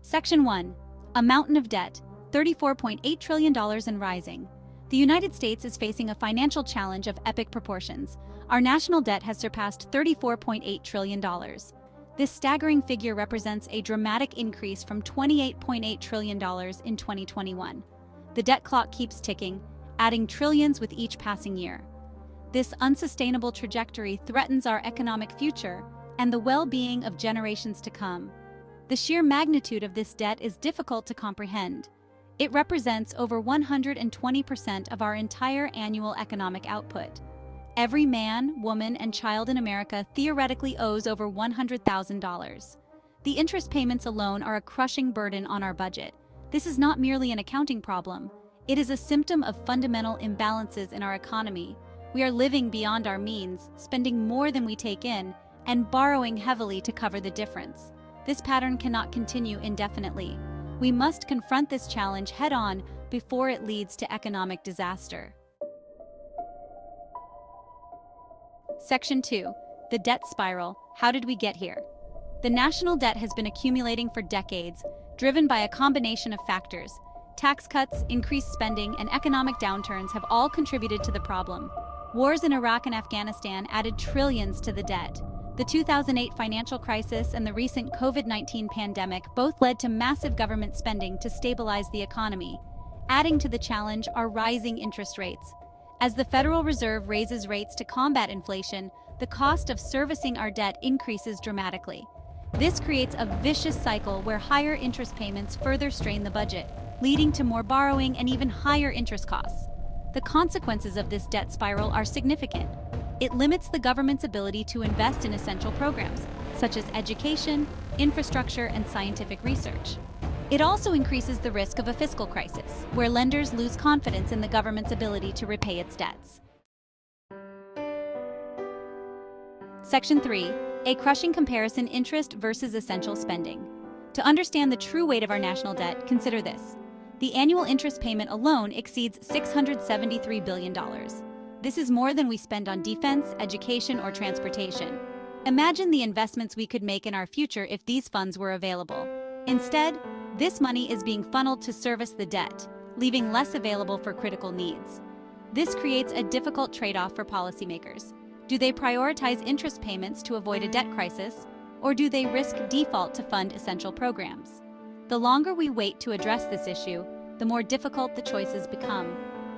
Section 1. A mountain of debt, $34.8 trillion and rising. The United States is facing a financial challenge of epic proportions. Our national debt has surpassed $34.8 trillion. This staggering figure represents a dramatic increase from $28.8 trillion in 2021. The debt clock keeps ticking, adding trillions with each passing year. This unsustainable trajectory threatens our economic future and the well-being of generations to come. The sheer magnitude of this debt is difficult to comprehend. It represents over 120% of our entire annual economic output. Every man, woman, and child in America theoretically owes over $100,000. The interest payments alone are a crushing burden on our budget. This is not merely an accounting problem. It is a symptom of fundamental imbalances in our economy. We are living beyond our means, spending more than we take in, and borrowing heavily to cover the difference. This pattern cannot continue indefinitely. We must confront this challenge head-on before it leads to economic disaster. Section 2. The debt spiral. How did we get here? The national debt has been accumulating for decades, driven by a combination of factors. Tax cuts, increased spending, and economic downturns have all contributed to the problem. Wars in Iraq and Afghanistan added trillions to the debt. The 2008 financial crisis and the recent COVID-19 pandemic both led to massive government spending to stabilize the economy. Adding to the challenge are rising interest rates. As the Federal Reserve raises rates to combat inflation, the cost of servicing our debt increases dramatically. This creates a vicious cycle where higher interest payments further strain the budget, leading to more borrowing and even higher interest costs. The consequences of this debt spiral are significant. It limits the government's ability to invest in essential programs, such as education, infrastructure, and scientific research. It also increases the risk of a fiscal crisis, where lenders lose confidence in the government's ability to repay its debts. Section 3. A crushing comparison: interest versus essential spending. To understand the true weight of our national debt, consider this. The annual interest payment alone exceeds $673 billion. This is more than we spend on defense, education, or transportation. Imagine the investments we could make in our future if these funds were available. Instead, this money is being funneled to service the debt, leaving less available for critical needs. This creates a difficult trade-off for policymakers. Do they prioritize interest payments to avoid a debt crisis, or do they risk default to fund essential programs? The longer we wait to address this issue, the more difficult the choices become.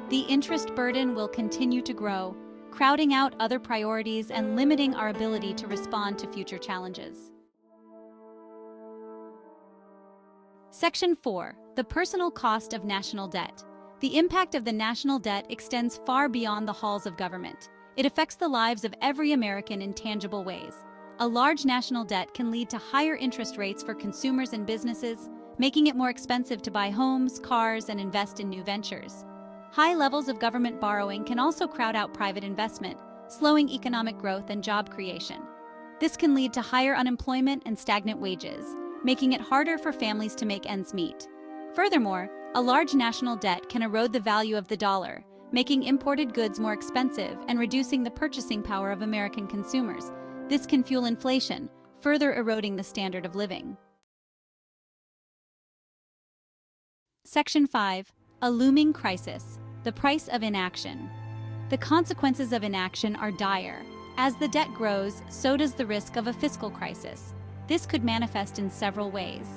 The interest burden will continue to grow, crowding out other priorities and limiting our ability to respond to future challenges. Section 4. The personal cost of national debt. The impact of the national debt extends far beyond the halls of government. It affects the lives of every American in tangible ways. A large national debt can lead to higher interest rates for consumers and businesses, making it more expensive to buy homes, cars, and invest in new ventures. High levels of government borrowing can also crowd out private investment, slowing economic growth and job creation. This can lead to higher unemployment and stagnant wages, making it harder for families to make ends meet. Furthermore, a large national debt can erode the value of the dollar, making imported goods more expensive and reducing the purchasing power of American consumers. This can fuel inflation, further eroding the standard of living. Section 5. A looming crisis: the price of inaction. The consequences of inaction are dire. As the debt grows, so does the risk of a fiscal crisis. This could manifest in several ways.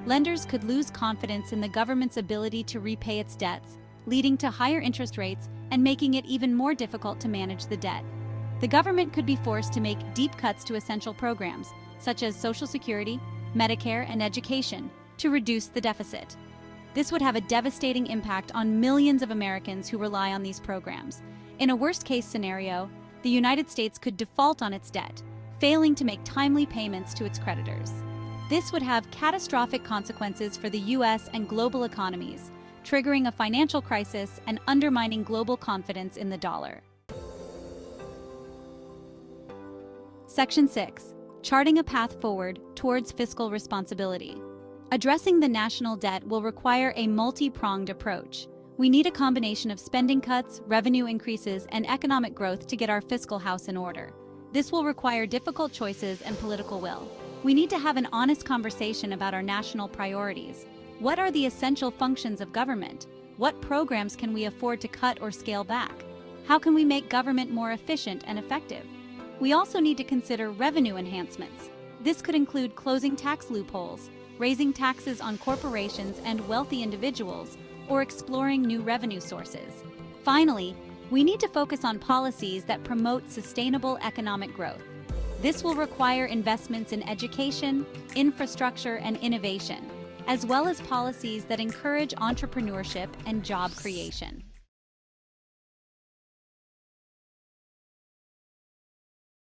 Lenders could lose confidence in the government's ability to repay its debts, leading to higher interest rates and making it even more difficult to manage the debt. The government could be forced to make deep cuts to essential programs, such as Social Security, Medicare, and education, to reduce the deficit. This would have a devastating impact on millions of Americans who rely on these programs. In a worst-case scenario, the United States could default on its debt, failing to make timely payments to its creditors. This would have catastrophic consequences for the U.S. and global economies, triggering a financial crisis and undermining global confidence in the dollar. Section 6. Charting a path forward towards fiscal responsibility. Addressing the national debt will require a multi-pronged approach. We need a combination of spending cuts, revenue increases, and economic growth to get our fiscal house in order. This will require difficult choices and political will. We need to have an honest conversation about our national priorities. What are the essential functions of government? What programs can we afford to cut or scale back? How can we make government more efficient and effective? We also need to consider revenue enhancements. This could include closing tax loopholes, raising taxes on corporations and wealthy individuals, or exploring new revenue sources. Finally, we need to focus on policies that promote sustainable economic growth. This will require investments in education, infrastructure, and innovation, as well as policies that encourage entrepreneurship and job creation.